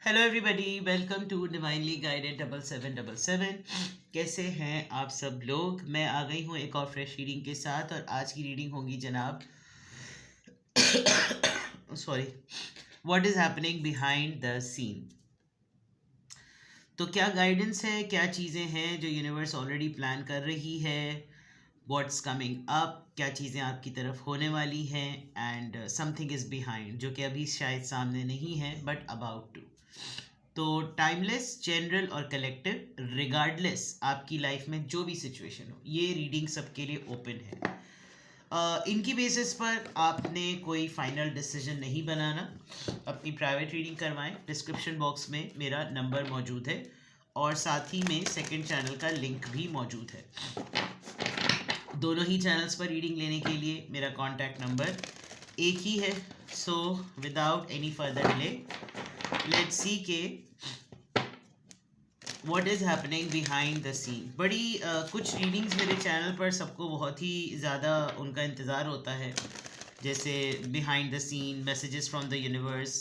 Hello everybody, welcome to divinely guided 7777। कैसे हैं आप सब लोग। मैं आ गई हूँ एक और फ्रेश रीडिंग के साथ और आज की रीडिंग होगी जनाब sorry, what is happening behind the scene. तो क्या गाइडेंस है, क्या चीज़ें हैं जो यूनिवर्स ऑलरेडी प्लान कर रही है, व्हाट्स कमिंग अप, क्या चीज़ें आपकी तरफ होने वाली हैं, एंड समथिंग इज़ बिहाइंड जो कि अभी शायद सामने नहीं है बट अबाउट टू। तो टाइमलेस, जनरल और कलेक्टिव, रिगार्डलेस आपकी लाइफ में जो भी सिचुएशन हो, ये रीडिंग सबके लिए ओपन है। इनकी बेसिस पर आपने कोई फाइनल डिसीजन नहीं बनाना। अपनी प्राइवेट रीडिंग करवाएं। डिस्क्रिप्शन बॉक्स में मेरा नंबर मौजूद है और साथ ही में सेकंड चैनल का लिंक भी मौजूद है। दोनों ही चैनल्स पर रीडिंग लेने के लिए मेरा कॉन्टैक्ट नंबर एक ही है। So without any further delay let's see के what is happening behind the scene. बड़ी कुछ रीडिंग्स मेरे चैनल पर सबको बहुत ही ज़्यादा उनका इंतज़ार होता है, जैसे behind the scene, messages from the universe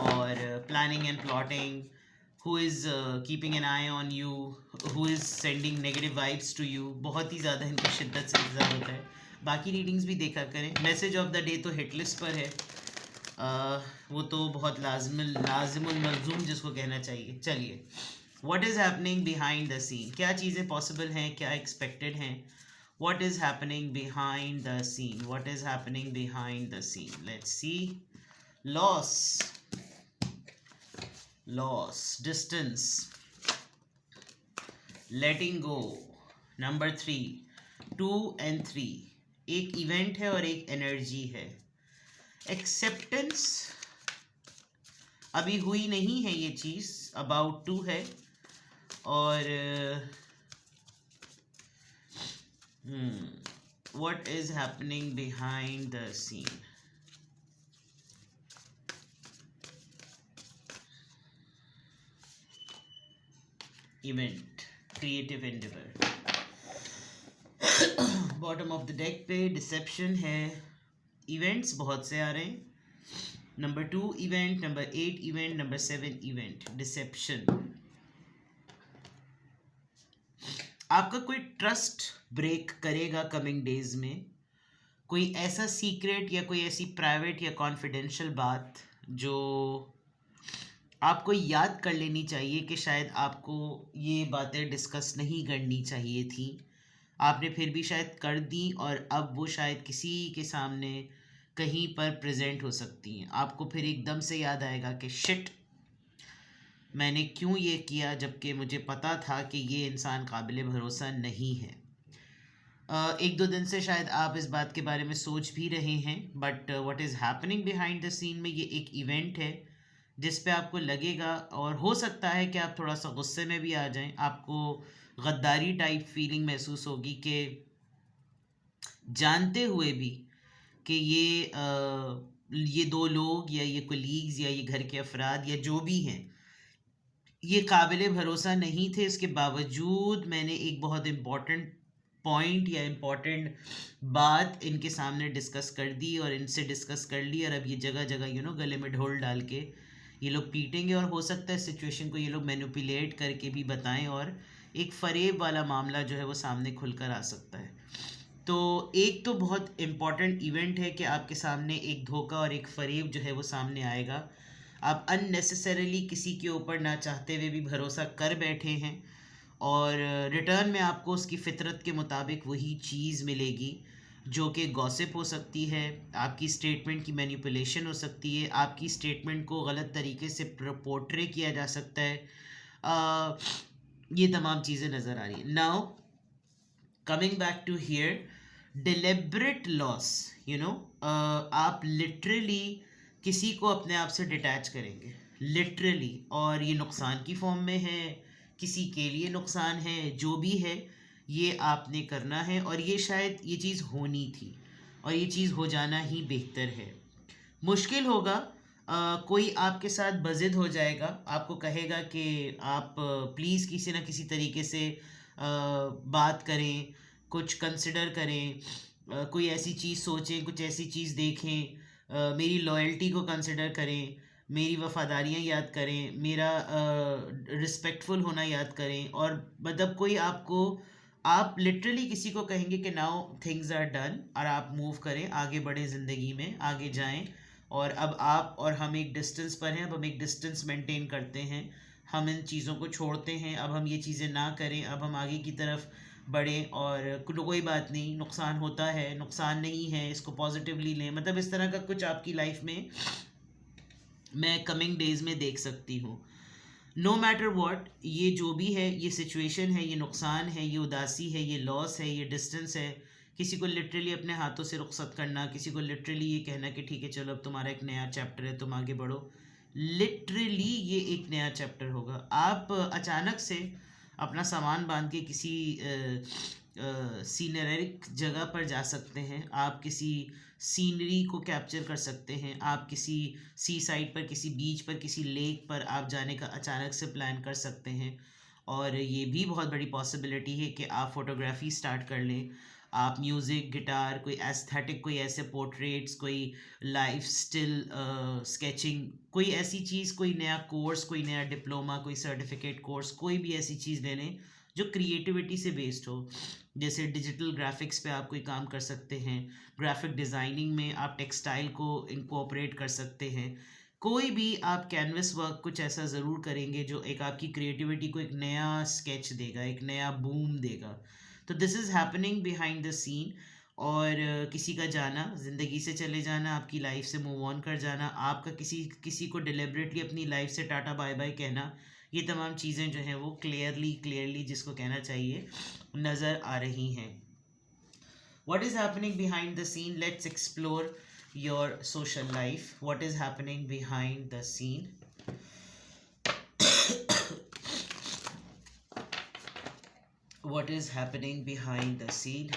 और planning and plotting, who is keeping an eye on you, who is sending negative vibes to you. बहुत ही ज़्यादा इनको शिद्दत से इंतज़ार होता है। बाकी रीडिंग्स भी देखा करें। मैसेज ऑफ द डे तो हिट लिस्ट पर है, वो तो बहुत लाजिमुल मलजूम जिसको कहना चाहिए। चलिए, what is happening behind the scene, क्या चीज़ें पॉसिबल हैं, क्या एक्सपेक्टेड हैं। What is happening behind the scene, what is happening behind the scene, let's see. Loss, loss, distance, letting go, number 3, 2 and 3। एक इवेंट है और एक एनर्जी है। एक्सेप्टेंस, अभी हुई नहीं है ये चीज़, अबाउट टू है। और what is happening behind the scene, event, creative endeavor। Bottom of the deck पे डिसेप्शन है। इवेंट्स बहुत से आ रहे हैं। Number 2 event, number 8 event, number 7 event, deception. आपका कोई ट्रस्ट ब्रेक करेगा कमिंग डेज में। कोई ऐसा सीक्रेट या कोई ऐसी प्राइवेट या कॉन्फिडेंशियल बात जो आपको याद कर लेनी चाहिए कि शायद आपको ये बातें डिस्कस नहीं करनी चाहिए थी, आपने फिर भी शायद कर दी और अब वो शायद किसी के सामने कहीं पर प्रेजेंट हो सकती हैं। आपको फिर एकदम से याद आएगा कि शिट, मैंने क्यों ये किया जबकि मुझे पता था कि ये इंसान काबिल भरोसा नहीं है। एक दो दिन से शायद आप इस बात के बारे में सोच भी रहे हैं, but what is happening behind the scene में ये एक इवेंट है जिस पे आपको लगेगा, और हो सकता है कि आप थोड़ा सा गुस्से में भी आ जाएं। आपको गद्दारी टाइप फीलिंग महसूस होगी कि जानते हुए भी कि ये दो लोग या ये कोलीग्स या ये घर के अफराद या जो भी हैं, ये काबिल भरोसा नहीं थे। इसके बावजूद मैंने एक बहुत इम्पॉर्टेंट पॉइंट या इम्पॉर्टेंट बात इनके सामने डिस्कस कर दी और इनसे डिस्कस कर ली, और अब ये जगह जगह गले में ढोल डाल के ये लोग पीटेंगे, और हो सकता है सिचुएशन को ये लोग मैनिपुलेट करके भी बताएं और एक फ़रेब वाला मामला जो है वो सामने खुलकर आ सकता है। तो एक तो बहुत इम्पॉर्टेंट इवेंट है कि आपके सामने एक धोखा और एक फ़रेब जो है वो सामने आएगा। आप अननेसेसरीली किसी के ऊपर ना चाहते हुए भी भरोसा कर बैठे हैं, और रिटर्न में आपको उसकी फितरत के मुताबिक वही चीज़ मिलेगी जो कि गॉसिप हो सकती है, आपकी स्टेटमेंट की मैनिपुलेशन हो सकती है, आपकी स्टेटमेंट को गलत तरीके से पोर्ट्रे किया जा सकता है। ये तमाम चीज़ें नज़र आ रही हैं। Now coming back to here, deliberate loss, आप लिटरली किसी को अपने आप से डिटैच करेंगे, लिटरली, और ये नुकसान की फॉर्म में है, किसी के लिए नुकसान है, जो भी है ये आपने करना है, और ये शायद ये चीज़ होनी थी और ये चीज़ हो जाना ही बेहतर है। मुश्किल होगा, कोई आपके साथ बज़िद हो जाएगा, आपको कहेगा कि आप प्लीज़ किसी ना किसी तरीके से बात करें, कुछ कंसिडर करें, कोई ऐसी चीज़ सोचें, कुछ ऐसी चीज़ देखें, मेरी लॉयल्टी को कंसिडर करें, मेरी वफ़ादारियाँ याद करें, मेरा रिस्पेक्टफुल होना याद करें, और मतलब कोई आपको, आप लिटरली किसी को कहेंगे कि नाउ थिंग्स आर डन, और आप मूव करें, आगे बढ़ें, ज़िंदगी में आगे जाएं। और अब आप और हम एक डिस्टेंस पर हैं, अब हम एक डिस्टेंस मेंटेन करते हैं, हम इन चीज़ों को छोड़ते हैं, अब हम ये चीज़ें ना करें, अब हम आगे की तरफ बढ़ें, और कोई बात नहीं, नुकसान होता है, नुकसान नहीं है, इसको पॉजिटिवली लें। मतलब इस तरह का कुछ आपकी लाइफ में मैं कमिंग डेज में देख सकती हूँ। नो मैटर वॉट, ये जो भी है, ये सिचुएशन है, ये नुकसान है, ये उदासी है, ये लॉस है, ये डिस्टेंस है, किसी को लिटरली अपने हाथों से रुखसत करना, किसी को लिटरली ये कहना कि ठीक है चलो अब तुम्हारा एक नया चैप्टर है, तुम आगे बढ़ो, लिटरली ये एक नया चैप्टर होगा। आप अचानक से अपना सामान बांध के किसी सीनरिक जगह पर जा सकते हैं, आप किसी सीनरी को कैप्चर कर सकते हैं, आप किसी सी साइड पर, किसी बीच पर, किसी लेक पर आप जाने का अचानक से प्लान कर सकते हैं। और ये भी बहुत बड़ी पॉसिबिलिटी है कि आप फोटोग्राफी स्टार्ट कर लें, आप म्यूज़िक, गिटार, कोई एस्थेटिक, कोई ऐसे पोर्ट्रेट्स, कोई लाइफ स्टिल स्केचिंग, कोई ऐसी चीज़, कोई नया कोर्स, कोई नया डिप्लोमा, कोई सर्टिफिकेट कोर्स, कोई भी ऐसी चीज़ ले लें जो क्रिएटिविटी से बेस्ड हो। जैसे डिजिटल ग्राफिक्स पे आप कोई काम कर सकते हैं, ग्राफिक डिज़ाइनिंग में आप टेक्सटाइल को इनकॉर्पोरेट कर सकते हैं, कोई भी आप कैनवस वर्क कुछ ऐसा ज़रूर करेंगे जो एक आपकी क्रिएटिविटी को एक नया स्केच देगा, एक नया बूम देगा। तो this is happening behind the scene. और किसी का जाना, ज़िंदगी से चले जाना, आपकी लाइफ से मूव ऑन कर जाना, आपका किसी किसी को डिलिबरेटली अपनी लाइफ से टाटा बाय बाय कहना, ये तमाम चीज़ें जो हैं वो क्लियरली क्लियरली जिसको कहना चाहिए नज़र आ रही हैं। What is happening behind the scene? Let's explore your social life. What is happening behind the scene? What is happening behind the scene?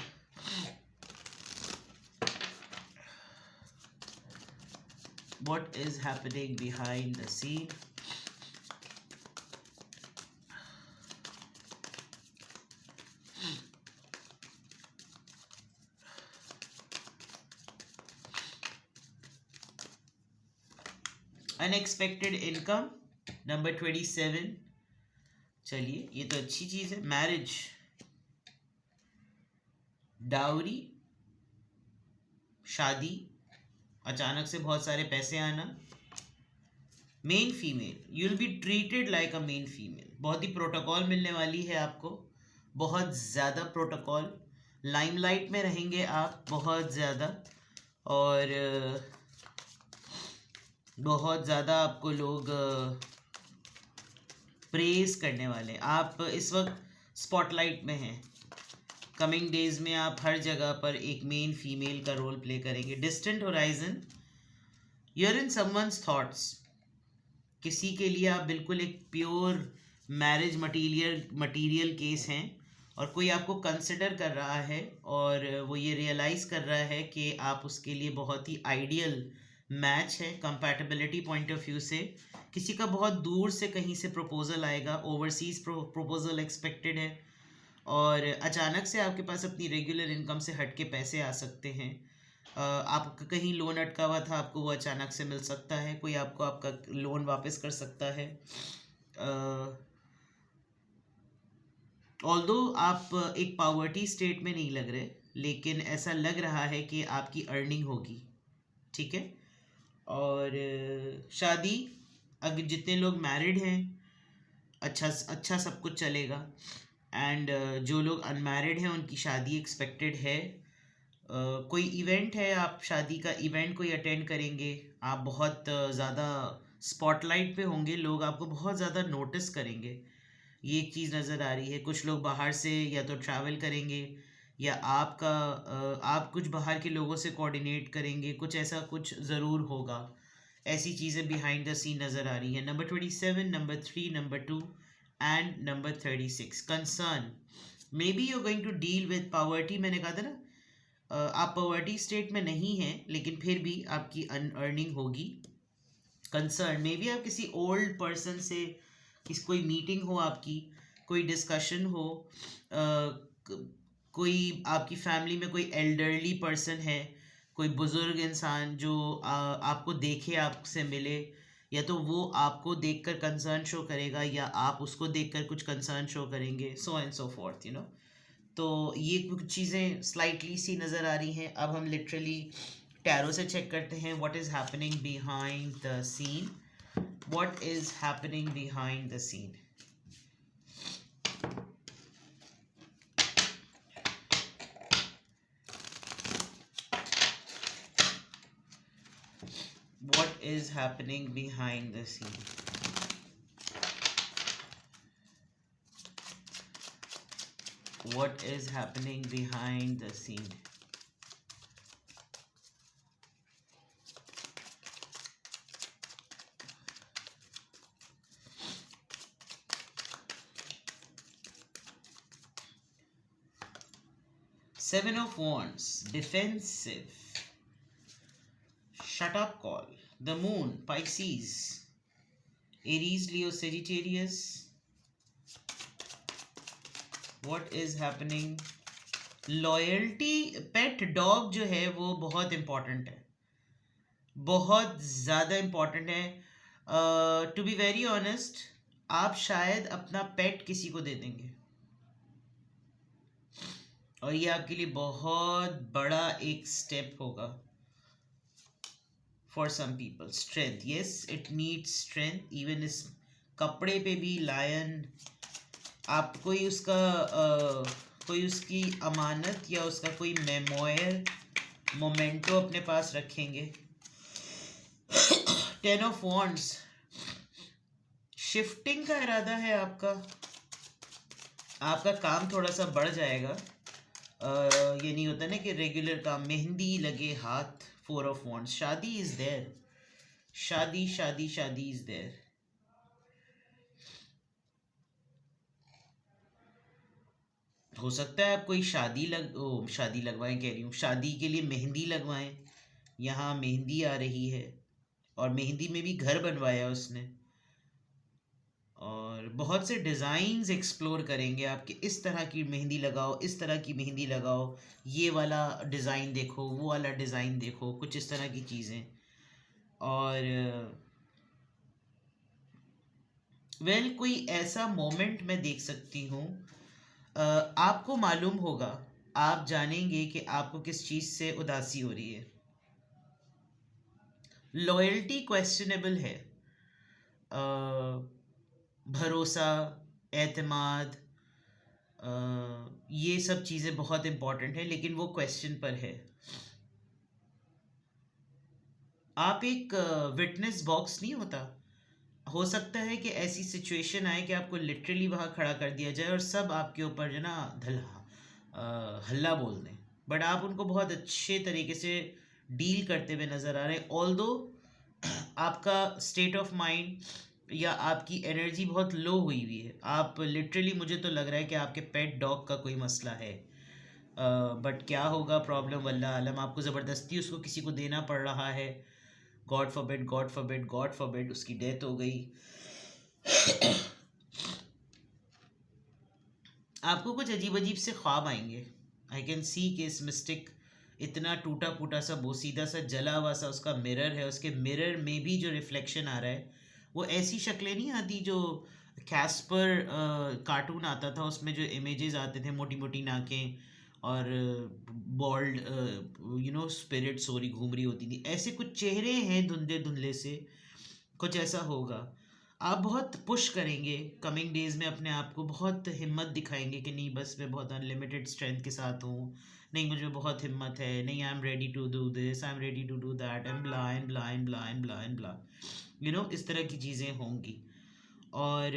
What is happening behind the scene? Unexpected income, number 27। चलिए, ये तो अच्छी चीज़ है। Marriage, dowry, शादी, अचानक से बहुत सारे पैसे आना। Main female, you will be treated like a main female, बहुत ही प्रोटोकॉल मिलने वाली है आपको, बहुत ज़्यादा प्रोटोकॉल, लाइमलाइट में रहेंगे आप बहुत ज़्यादा, और बहुत ज़्यादा आपको लोग प्रेज करने वाले। आप इस वक्त स्पॉटलाइट में हैं, कमिंग डेज में आप हर जगह पर एक मेन फीमेल का रोल प्ले करेंगे। Distant horizon, you are in someone's thoughts, किसी के लिए आप बिल्कुल एक प्योर मैरिज मटीरियल केस हैं, और कोई आपको कंसिडर कर रहा है, और वो ये रियलाइज़ कर रहा है कि आप उसके लिए बहुत ही आइडियल मैच है। कंपैटिबिलिटी पॉइंट ऑफ व्यू से किसी का बहुत दूर से कहीं से प्रपोजल आएगा, ओवरसीज़ प्रपोजल एक्सपेक्टेड है, और अचानक से आपके पास अपनी रेगुलर इनकम से हट के पैसे आ सकते हैं। आपका कहीं लोन अटका हुआ था, आपको वो अचानक से मिल सकता है, कोई आपको आपका लोन वापस कर सकता है। ऑल्दो आप एक पावर्टी स्टेट में नहीं लग रहे, लेकिन ऐसा लग रहा है कि आपकी अर्निंग होगी, ठीक है। और शादी, अगर जितने लोग मैरिड हैं अच्छा सब कुछ चलेगा, एंड जो लोग अनमैरिड हैं उनकी शादी एक्सपेक्टेड है। कोई इवेंट है, आप शादी का इवेंट कोई अटेंड करेंगे, आप बहुत ज़्यादा स्पॉटलाइट पे होंगे, लोग आपको बहुत ज़्यादा नोटिस करेंगे, ये एक चीज़ नज़र आ रही है। कुछ लोग बाहर से या तो ट्रैवल करेंगे, या आप कुछ बाहर के लोगों से कोऑर्डिनेट करेंगे, कुछ ऐसा कुछ ज़रूर होगा। ऐसी चीज़ें बिहाइंड द सीन नज़र आ रही है। Number 27, number 3, number 2 and number 36। Concern, may be you going to deal with poverty. मैंने कहा था ना, आप पावर्टी स्टेट में नहीं हैं, लेकिन फिर भी आपकी अर्निंग होगी। कंसर्न, मे बी आप किसी ओल्ड पर्सन से कोई मीटिंग हो आपकी, कोई डिस्कशन हो, कोई आपकी फैमिली में कोई एल्डरली पर्सन है, कोई बुज़ुर्ग इंसान जो आपको देखे, आपसे मिले, या तो वो आपको देखकर कंसर्न शो करेगा या आप उसको देखकर कुछ कंसर्न शो करेंगे, so and so fourth, you know. तो ये कुछ चीज़ें स्लाइटली सी नज़र आ रही हैं। अब हम लिटरली टैरो से चेक करते हैं what is happening behind the scene, what is happening behind the scene. What is happening behind the scene? What is happening behind the scene? Seven of Wands, defensive, shut up call. The moon, Pisces, Aries, Leo, Sagittarius. What is happening? Loyalty, pet dog जो है वो बहुत important है, बहुत ज़्यादा important है। To be very honest, आप शायद अपना पेट किसी को दे देंगे और ये आपके लिए बहुत बड़ा एक स्टेप होगा। For some people strength, yes it needs strength. Even इस कपड़े पे भी लायन, आप कोई उसका कोई उसकी अमानत या उसका कोई मेमोयर, मोमेंटो अपने पास रखेंगे। टेन ऑफ वॉन्ड्स, शिफ्टिंग का इरादा है आपका, आपका काम थोड़ा सा बढ़ जाएगा। ये नहीं होता ना कि रेगुलर काम, मेहंदी लगे हाथ। फोर ऑफ वॉन्ड्स, शादी इज देयर, शादी शादी शादी इज देयर। हो सकता है आप कोई शादी लगवाएं, कह रही हूँ शादी के लिए मेहंदी लगवाएं। यहाँ मेहंदी आ रही है और मेहंदी में भी घर बनवाया उसने, और बहुत से डिज़ाइंस एक्सप्लोर करेंगे आपके। इस तरह की मेहंदी लगाओ, इस तरह की मेहंदी लगाओ, ये वाला डिज़ाइन देखो, वो वाला डिज़ाइन देखो, कुछ इस तरह की चीज़ें। और वेल कोई ऐसा मोमेंट मैं देख सकती हूँ, आपको मालूम होगा, आप जानेंगे कि आपको किस चीज़ से उदासी हो रही है। लॉयल्टी क्वेश्चनेबल है, भरोसा, एतमाद, ये सब चीज़ें बहुत इम्पॉर्टेंट है, लेकिन वो क्वेश्चन पर है। आप एक विटनेस बॉक्स नहीं होता, हो सकता है कि ऐसी सिचुएशन आए कि आपको लिटरली वहाँ खड़ा कर दिया जाए और सब आपके ऊपर जो ना हल्ला बोल दें, बट आप उनको बहुत अच्छे तरीके से डील करते हुए नज़र आ रहे हैं। ऑल्दो आपका स्टेट ऑफ माइंड या आपकी एनर्जी बहुत लो हुई हुई है, आप लिटरली, मुझे तो लग रहा है कि आपके पेट डॉग का कोई मसला है। बट क्या होगा प्रॉब्लम, वल्लाह आलम। आपको ज़बरदस्ती उसको किसी को देना पड़ रहा है, God forbid, God forbid, God forbid उसकी डेथ हो गई। आपको कुछ अजीब अजीब से ख्वाब आएंगे। आई कैन सी कि इस मिस्टिक इतना टूटा फूटा सा, बोसीदा सा, जला हुआ सा उसका मिरर है, उसके मिरर में भी जो रिफ्लेक्शन आ रहा है वो ऐसी शक्लें नहीं आती जो कैस्पर कार्टून आता था, उसमें जो इमेजेस आते थे, मोटी मोटी नाकें और बॉल्ड स्पिरिट सोरी घूम रही होती थी, ऐसे कुछ चेहरे हैं धुंधले धुंधले से, कुछ ऐसा होगा। आप बहुत पुश करेंगे कमिंग डेज में अपने आप को, बहुत हिम्मत दिखाएंगे कि नहीं बस मैं बहुत अनलिमिटेड स्ट्रेंथ के साथ हूँ, नहीं मुझे बहुत हिम्मत है, नहीं I am ready to do this, I am ready to do that, I am blah and blah and blah and blah and blah, इस तरह की चीज़ें होंगी। और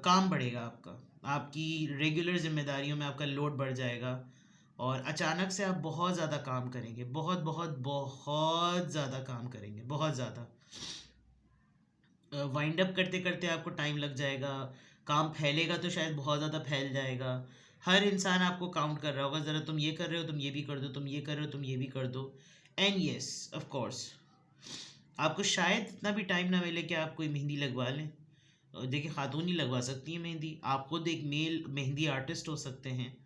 काम बढ़ेगा आपका, आपकी रेगुलर जिम्मेदारियों में आपका लोड बढ़ जाएगा और अचानक से आप बहुत ज़्यादा काम करेंगे, बहुत बहुत बहुत ज़्यादा काम करेंगे, बहुत ज़्यादा। वाइंड अप करते करते आपको टाइम लग जाएगा, काम फैलेगा तो शायद बहुत ज़्यादा फैल जाएगा। हर इंसान आपको काउंट कर रहा होगा, ज़रा तुम ये कर रहे हो, तुम ये भी कर दो, तुम ये कर रहे हो, तुम ये भी कर दो। एंड येस ऑफ कोर्स, आपको शायद इतना भी टाइम ना मिले कि आप कोई मेहंदी लगवा लें। देखिए, खातून ही लगवा सकती हैं मेहंदी, आप खुद एक मेल मेहंदी आर्टिस्ट हो सकते हैं,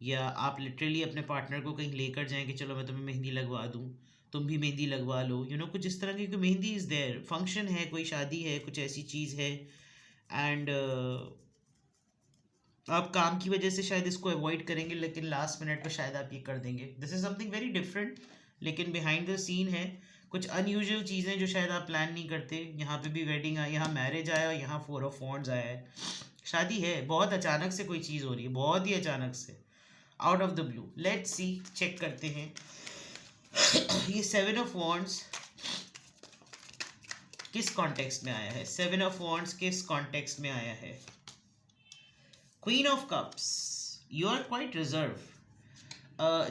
या आप लिटरली अपने पार्टनर को कहीं लेकर जाएं कि चलो मैं तुम्हें मेहंदी लगवा दूं, तुम भी मेहंदी लगवा लो, कुछ इस तरह की, कोई मेहंदी इज़ देयर, फंक्शन है, कोई शादी है, कुछ ऐसी चीज़ है, एंड आप काम की वजह से शायद इसको अवॉइड करेंगे, लेकिन लास्ट मिनट पे शायद आप ये कर देंगे। This is something very different, लेकिन बिहाइंड द सीन है कुछ अनयूजुअल चीज़ें जो शायद आप प्लान नहीं करते। यहाँ पे भी वेडिंग आई, यहाँ मैरिज आया और यहाँ 4 ऑफ वॉन्ड्स आया है, शादी है, बहुत अचानक से कोई चीज़ हो रही है, बहुत ही अचानक से, out of the blue. Let's see, check करते हैं। ये 7 ऑफ वॉन्ड्स किस कॉन्टेक्स्ट में आया है, 7 ऑफ वॉन्ड्स किस कॉन्टेक्स्ट में आया है। Queen of Cups, you are quite reserved.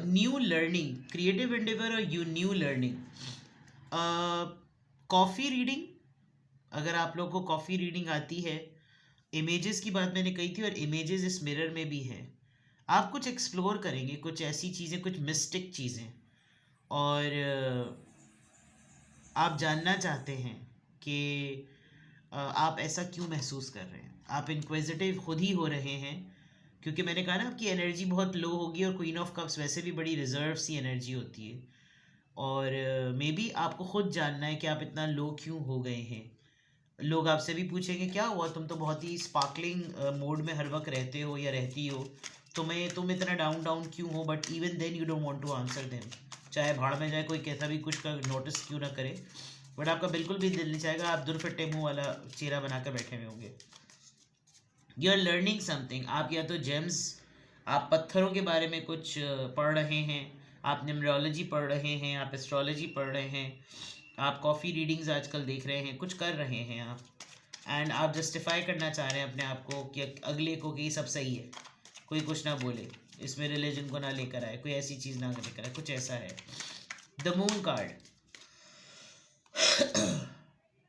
New learning, creative endeavor or you new learning. Coffee reading, अगर आप लोग को कॉफ़ी रीडिंग आती है, इमेजेस की बात मैंने कही थी और इमेजेस इस मिरर में भी हैं। आप कुछ एक्सप्लोर करेंगे, कुछ ऐसी चीज़ें, कुछ मिस्टिक चीज़ें, और आप जानना चाहते हैं कि आप ऐसा क्यों महसूस कर रहे हैं। आप इंक्विजिटिव खुद ही हो रहे हैं, क्योंकि मैंने कहा ना आपकी एनर्जी बहुत लो होगी, और क्वीन ऑफ कप्स वैसे भी बड़ी रिजर्व सी एनर्जी होती है, और मे बी आपको खुद जानना है कि आप इतना लो क्यों हो गए हैं। लोग आपसे भी पूछेंगे क्या हुआ, तुम तो बहुत ही स्पार्कलिंग मोड में हर वक्त रहते हो या रहती हो, तुम इतना डाउन डाउन क्यों हो, but even then you don't want to answer them. चाहे भाड़ में जाए, कोई कैसा भी कुछ का नोटिस क्यों ना करे, बट आपका बिल्कुल भी दिल नहीं चाहेगा, आप दुरफटे मुंह वाला चेहरा बनाकर बैठे हुए होंगे। यू आर लर्निंग समथिंग, आप या तो जेम्स, आप पत्थरों के बारे में कुछ पढ़ रहे हैं, आप न्यूमरोलॉजी पढ़ रहे हैं, आप एस्ट्रोलॉजी पढ़ रहे हैं, आप कॉफ़ी रीडिंग्स आजकल देख रहे हैं, कुछ कर रहे हैं आप, एंड आप जस्टिफाई करना चाह रहे हैं अपने आप को कि अगले को कि सब सही है, कोई कुछ ना बोले, इसमें रिलीजन को ना लेकर आए, कोई ऐसी चीज़ ना लेकर आए, कुछ ऐसा है। The moon card,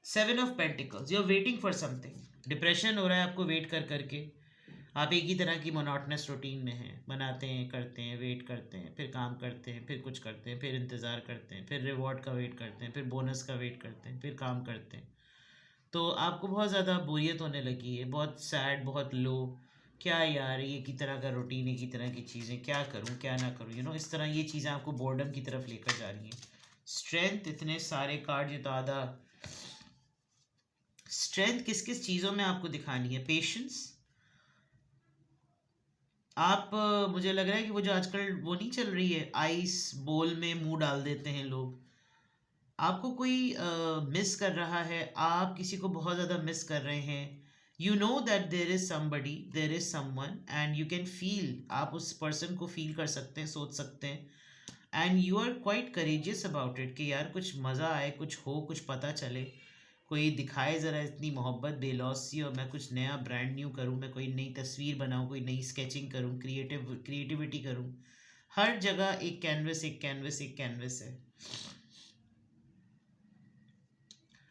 7 of pentacles, you are waiting for something, depression हो रहा है आपको वेट कर करके, आप एक ही तरह की मोनोटनस रूटीन में हैं, बनाते हैं, करते हैं, वेट करते हैं, फिर काम करते हैं, फिर कुछ करते हैं, फिर इंतज़ार करते हैं, फिर रिवॉर्ड का वेट करते हैं, फिर बोनस का वेट करते हैं, फिर काम करते हैं। तो आपको बहुत ज़्यादा बोरियत होने लगी है, बहुत सैड, बहुत लो, क्या यार ये की तरह का रूटीन, एक ही तरह की चीज़ें, क्या करूँ क्या ना करूँ, इस तरह ये चीज़ें आपको बोर्डम की तरफ लेकर जा रही हैं। स्ट्रेंथ, इतने सारे कार्ड, ये तो आधा स्ट्रेंथ किस किस चीज़ों में आपको दिखानी है। पेशेंस, आप मुझे लग रहा है कि वो जो आजकल वो नहीं चल रही है, आइस बोल में मुंह डाल देते हैं लोग, आपको कोई मिस कर रहा है, आप किसी को बहुत ज़्यादा मिस कर रहे हैं, you know that there is somebody, there is someone, and you can feel, आप उस पर्सन को फील कर सकते हैं, सोच सकते हैं, and you are quite courageous about it कि यार कुछ मज़ा आए, कुछ हो, कुछ पता चले, कोई दिखाए ज़रा इतनी मोहब्बत बेलौस सी, और मैं कुछ नया ब्रांड न्यू करूँ, मैं कोई नई तस्वीर बनाऊँ, कोई नई स्केचिंग करूँ, क्रिएटिविटी करूँ। हर जगह एक कैनवस, एक कैनवस, एक कैनवस है।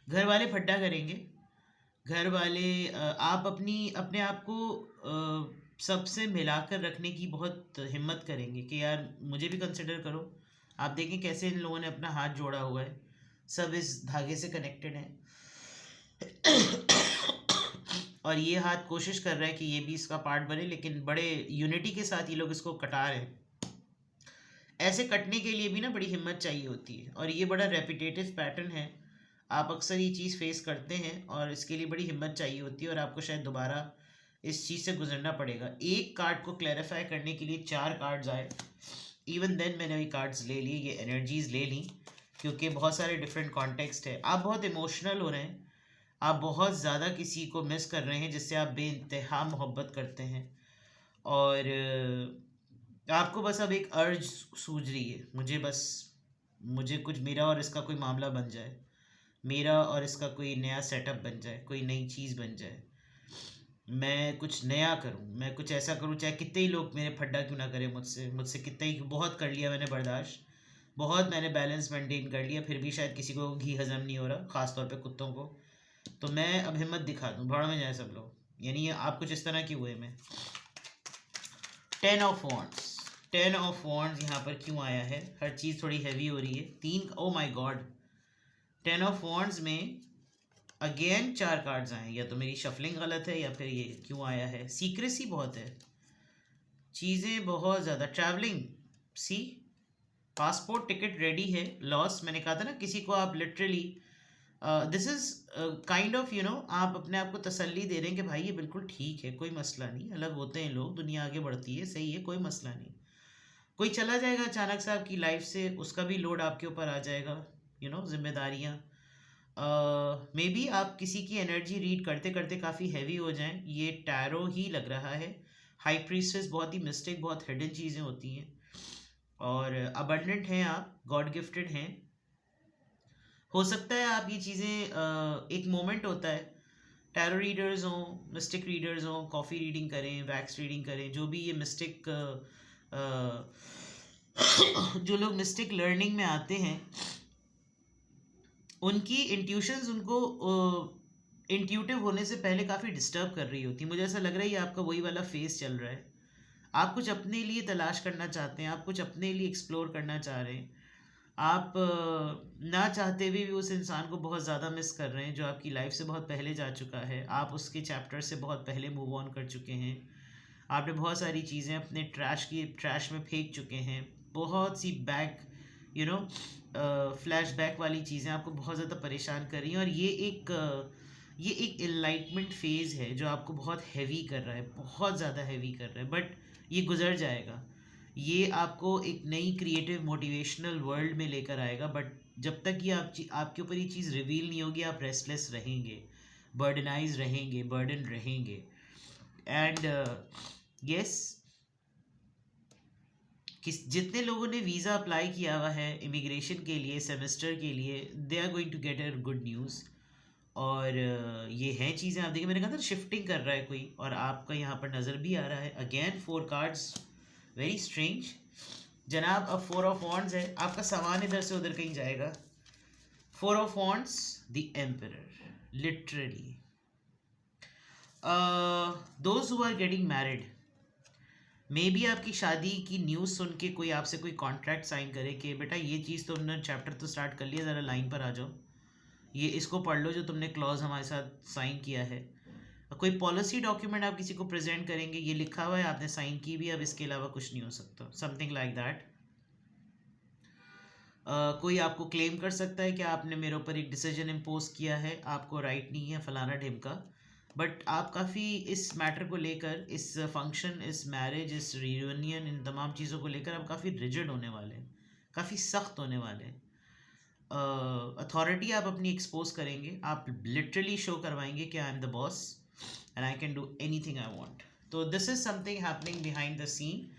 घर वाले फड्डा करेंगे, घर वाले आप अपने आप को सबसे मिलाकर रखने की बहुत हिम्मत करेंगे कि यार मुझे भी कंसिडर करो। आप देखें कैसे इन लोगों ने अपना हाथ जोड़ा हुआ है, सब इस धागे से कनेक्टेड हैं, और ये हाथ कोशिश कर रहा है कि ये भी इसका पार्ट बने, लेकिन बड़े यूनिटी के साथ ये लोग इसको कटा रहे हैं। ऐसे कटने के लिए भी ना बड़ी हिम्मत चाहिए होती है, और ये बड़ा रेपिटेटिव पैटर्न है, आप अक्सर ये चीज़ फेस करते हैं, और इसके लिए बड़ी हिम्मत चाहिए होती है, और आपको शायद दोबारा इस चीज़ से गुजरना पड़ेगा। एक कार्ड को क्लैरिफाई करने के लिए 4 कार्ड्स आए, इवन देन मैंने ये कार्ड्स ले लिए, ये एनर्जीज ले ली, क्योंकि बहुत सारे डिफरेंट कॉन्टेक्स्ट है। आप बहुत इमोशनल हो रहे हैं, आप बहुत ज़्यादा किसी को मिस कर रहे हैं जिससे आप बेइंतहा मोहब्बत करते हैं, और आपको बस अब एक अर्ज सूझ रही है, मुझे कुछ, मेरा और इसका कोई मामला बन जाए, मेरा और इसका कोई नया सेटअप बन जाए, कोई नई चीज़ बन जाए, मैं कुछ नया करूं, मैं कुछ ऐसा करूं, चाहे कितने ही लोग मेरे फड्डा क्यों ना करें मुझसे मुझसे कितने ही, बहुत कर लिया मैंने बर्दाश्त, बहुत मैंने बैलेंस मेंटेन कर लिया, फिर भी शायद किसी को घी हजम नहीं हो रहा, ख़ास तौर पे कुत्तों को, तो मैं अब हिम्मत दिखा दूं, भाड़ में जाए सब लोग। यानी ये आप कुछ इस तरह की हुए में 10 ऑफ वॉन्ड्स, 10 ऑफ वॉन्ड्स यहाँ पर क्यों आया है, हर चीज़ थोड़ी हैवी हो रही है। तीन, oh my God, 10 of wands में अगेन 4 कार्ड्स आए, या तो मेरी शफलिंग गलत है या फिर ये क्यों आया है। सीक्रेसी बहुत है, चीज़ें बहुत ज़्यादा, ट्रैवलिंग, सी पासपोर्ट टिकट रेडी है, लॉस मैंने कहा था ना, किसी को आप literally this is kind of आप अपने आप को तसल्ली दे रहे हैं कि भाई ये बिल्कुल ठीक है, कोई मसला नहीं, अलग होते हैं लोग, दुनिया आगे बढ़ती है, सही है, कोई मसला नहीं। कोई चला जाएगा अचानक से आपकी लाइफ से, उसका भी लोड आपके ऊपर आ जाएगा, जिम्मेदारियाँ। मे बी आप किसी की एनर्जी रीड करते करते काफ़ी हैवी हो जाएं, ये टैरो ही लग रहा है। हाई प्रीस्टेस बहुत ही मिस्टेक, बहुत हिडन चीज़ें होती हैं, और अबंडेंट हैं आप, गॉड गिफ्टेड हैं। हो सकता है आप ये चीज़ें एक मोमेंट होता है, टैरो रीडर्स हों, मिस्टिक रीडर्स हों, कॉफ़ी रीडिंग करें, वैक्स रीडिंग करें, जो भी ये मिस्टिक जो लोग मिस्टिक लर्निंग में आते हैं, उनकी इंट्यूशंस उनको इंट्यूटिव होने से पहले काफ़ी डिस्टर्ब कर रही होती है। मुझे ऐसा लग रहा है ये आपका वही वाला फेस चल रहा है। आप कुछ अपने लिए तलाश करना चाहते हैं, आप कुछ अपने लिए एक्सप्लोर करना चाह रहे हैं, आप ना चाहते हुए भी उस इंसान को बहुत ज़्यादा मिस कर रहे हैं जो आपकी लाइफ से बहुत पहले जा चुका है। आप उसके चैप्टर से बहुत पहले मूव ऑन कर चुके हैं। आपने बहुत सारी चीज़ें अपने ट्रैश में फेंक चुके हैं। बहुत सी बैक फ्लैश बैक वाली चीज़ें आपको बहुत ज़्यादा परेशान कर रही हैं, और ये एक इनलाइटमेंट फेज़ है जो आपको बहुत हैवी कर रहा है, बहुत ज़्यादा हैवी कर रहा है, बट ये गुजर जाएगा। ये आपको एक नई क्रिएटिव मोटिवेशनल वर्ल्ड में लेकर आएगा, बट जब तक ये आपके ऊपर ये चीज़ रिवील नहीं होगी, आप रेस्टलेस रहेंगे, बर्डनाइज रहेंगे, बर्डन रहेंगे। एंड यस, जितने लोगों ने वीज़ा अप्लाई किया हुआ है इमिग्रेशन के लिए, सेमेस्टर के लिए, they are going to get a good news. और ये हैं चीज़ें, आप देखिए मैंने कहा था शिफ्टिंग कर रहा है कोई, और आपका यहाँ पर नज़र भी आ रहा है। अगेन 4 कार्ड्स, वेरी स्ट्रेंज जनाब। अब 4 ऑफ वॉन्ड्स है, आपका सामान इधर से उधर कहीं जाएगा। 4 of wands, the emperor, literally those who are getting married, may be आपकी शादी की न्यूज़ सुन के कोई आपसे कोई कॉन्ट्रैक्ट साइन करे कि बेटा ये चीज़ तो तुमने चैप्टर तो स्टार्ट कर लिया, ज़रा लाइन पर आ जाओ, ये इसको पढ़ लो जो तुमने क्लॉज हमारे साथ साइन किया है। कोई पॉलिसी डॉक्यूमेंट आप किसी को प्रेजेंट करेंगे, ये लिखा हुआ है, आपने साइन की भी, अब इसके अलावा कुछ नहीं हो सकता, समथिंग लाइक दैट। कोई आपको क्लेम कर सकता है कि आपने मेरे ऊपर एक डिसीजन इम्पोज किया है, आपको राइट नहीं है, फलाना ढिमका। बट आप काफ़ी इस मैटर को लेकर, इस फंक्शन, इस मैरिज, इस रियूनियन, इन तमाम चीज़ों को लेकर आप काफ़ी रिजिड होने वाले हैं, काफ़ी सख्त होने वाले हैं। अथॉरिटी आप अपनी एक्सपोज करेंगे, आप लिटरली शो करवाएंगे कि I am the boss and I can do anything I want. तो this is something happening behind the scene,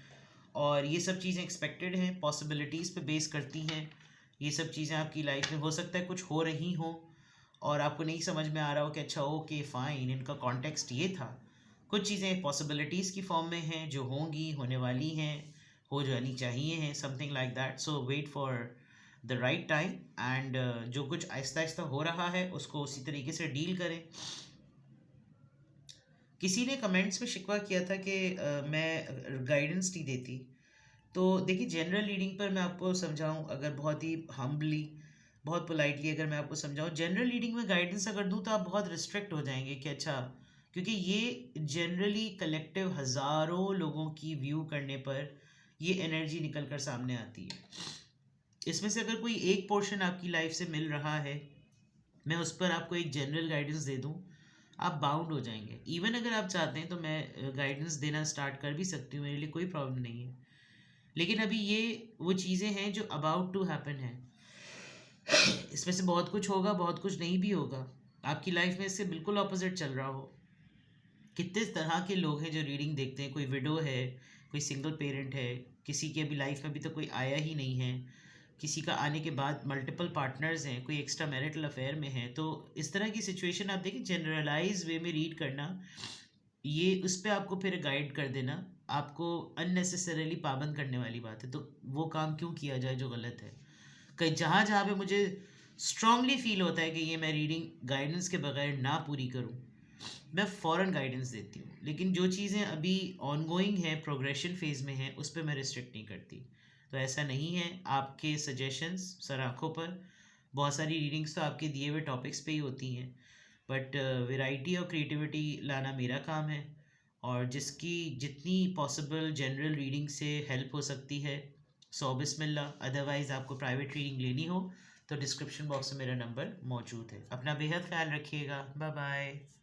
और ये सब चीज़ें एक्सपेक्टेड हैं, पॉसिबिलिटीज़ पे बेस करती हैं। ये सब चीज़ें आपकी लाइफ में हो सकता है कुछ हो रही हों और आपको नहीं समझ में आ रहा हो कि अच्छा ओके फ़ाइन, इनका कॉन्टेक्स्ट ये था। कुछ चीज़ें पॉसिबिलिटीज़ की फॉर्म में हैं, जो होंगी, होने वाली हैं, हो जानी चाहिए हैं, something like that. So wait for the right time, and जो कुछ आहिस्ता आहिस्ता हो रहा है उसको उसी तरीके से डील करें। किसी ने कमेंट्स में शिकवा किया था कि मैं गाइडेंस नहीं देती। तो देखिए, जनरल रीडिंग पर मैं आपको समझाऊं, अगर बहुत ही हम्बली, बहुत पोलाइटली अगर मैं आपको समझाऊं, जनरल रीडिंग में गाइडेंस अगर दूं तो आप बहुत रिस्ट्रिक्ट हो जाएंगे कि अच्छा, क्योंकि ये जनरली कलेक्टिव हज़ारों लोगों की व्यू करने पर ये एनर्जी निकल कर सामने आती है। इसमें से अगर कोई एक पोर्शन आपकी लाइफ से मिल रहा है, मैं उस पर आपको एक जनरल गाइडेंस दे दूं, आप बाउंड हो जाएंगे। इवन अगर आप चाहते हैं तो मैं गाइडेंस देना स्टार्ट कर भी सकती हूँ, मेरे लिए कोई प्रॉब्लम नहीं है। लेकिन अभी ये वो चीज़ें हैं जो अबाउट टू हैपन है। इसमें से बहुत कुछ होगा, बहुत कुछ नहीं भी होगा। आपकी लाइफ में इससे बिल्कुल ऑपोजिट चल रहा हो। कितने तरह के लोग हैं जो रीडिंग देखते हैं, कोई विडो है, कोई सिंगल पेरेंट है, किसी की अभी लाइफ में अभी तक कोई आया ही नहीं है, किसी का आने के बाद मल्टीपल पार्टनर्स हैं, कोई एक्स्ट्रा मैरिटल अफेयर में है। तो इस तरह की सिचुएशन आप देखिए, जनरलाइज वे में रीड करना, ये उस पर आपको फिर गाइड कर देना, आपको अननेसेसरीली पाबंद करने वाली बात है। तो वो काम क्यों किया जाए जो गलत है। कहीं जहाँ जहाँ पे मुझे स्ट्रांगली फील होता है कि ये मैं रीडिंग गाइडेंस के बगैर ना पूरी करूँ, मैं फ़ौरन गाइडेंस देती हूँ। लेकिन जो चीज़ें अभी ऑनगोइंग हैं, प्रोग्रेशन फेज़ में हैं, उस पर मैं रिस्ट्रिक्ट नहीं करती। तो ऐसा नहीं है, आपके सजेशंस सर आँखों पर, बहुत सारी रीडिंग्स तो आपके दिए हुए टॉपिक्स पे ही होती हैं, बट वैरायटी और क्रिएटिविटी लाना मेरा काम है। और जिसकी जितनी पॉसिबल जनरल रीडिंग से हेल्प हो सकती है, सो बिस्मिल्लाह, अदरवाइज़ आपको प्राइवेट रीडिंग लेनी हो तो डिस्क्रिप्शन बॉक्स में मेरा नंबर मौजूद है। अपना बेहद ख्याल रखिएगा। Bye bye.